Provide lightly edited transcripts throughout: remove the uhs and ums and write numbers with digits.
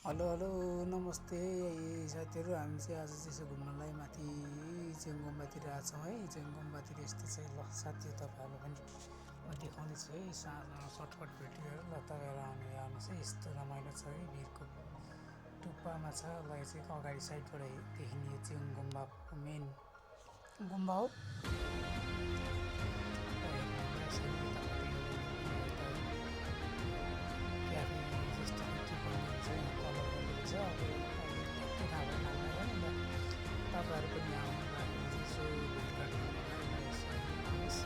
Hello hello नमस्ते साथीहरू। हामी चाहिँ आज चाहिँ यसो घुम्नलाई माथि चेङ्गुम्बातिर आएको छौँ है। चेङ्गुम्बातिर यस्तो चाहिँ ल साथी तपाईँहरूलाई पनि म देखाउँदैछु है। साँझमा सर्टकट भेटियो ल तपाईँहरू आउनुहोस् है। यस्तो रमाइलो छ है, भिरको टुप्पामा छ ल। यो चाहिँ अगाडि साइडबाट देखिने यो चेङ्गुम्बाको मेन गुम्बा हो। क्याफे जस्तो के बनिएको छ, कलर गरेको छ। अब ठ्याक्कै थाहा भएन हामीलाई पनि ल। तपाईँहरू पनि आउनु लागि यसो भेटघाट गर्नलाई यसो आउनुहोस्।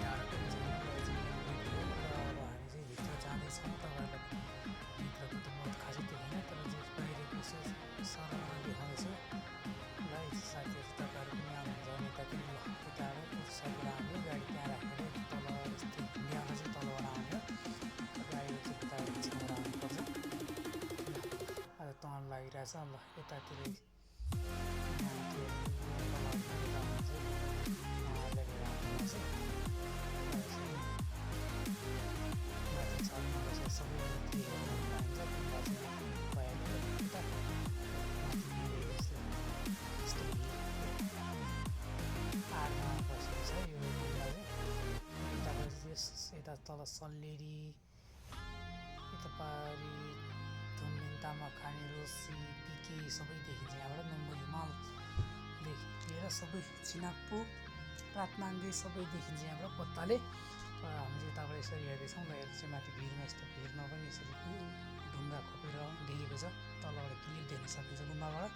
टाढो पनि छैन र अब हामी चाहिँ भित्र जाँदैछौँ। तपाईँहरूलाई भित्रको त म खासै देखेन, तर चाहिँ बाहिरको यसो सररमा देखाउँदैछु ल। साथीहरू तपाईँहरू पनि आउनुहुन्छ भने यता पनि ल, यताबाट साइडबाट आउने गाडी त्यहाँ राखेर तल यस्तो ल्याउन चाहिँ तलबाट आउने हो। गाडी चाहिँ यताबाट छेउबाट आउनुपर्छ ल। आज तल लागिरहेछ ल। यतातिर त्यो लिएर आउनुपर्छ। माथि छतमा बसेर सबै के हेर्न पाइन्छ। गुम्बा चाहिँ भइहाल्यो यता माथि यस्तो आडमा बसेको छ यो गुम्बा चाहिँ। यताबाट चाहिँ यता तल सल्लेरी, यता पारि धुमलिङ तामाखाने रोसी पिके सबै देखिन्छ यहाँबाट। नम्बर हिमालदेखि लिएर सबै छिनाप्पु रातनाङ्गे सबै देखिन्छ यहाँबाट पत्ताले। हामी चाहिँ यताबाट यसरी हेर्दैछौँ ल। हेर्नु चाहिँ माथि भिरमा यस्तो भिरमा पनि यसरी ढुङ्गा खोपेर देखेको छ। तलबाट क्लियर देख्न सकिन्छ गुम्बाबाट।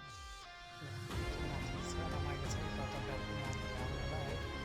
माथि छ रमाइलो छ। तपाईँहरू पनि आउनु होला है।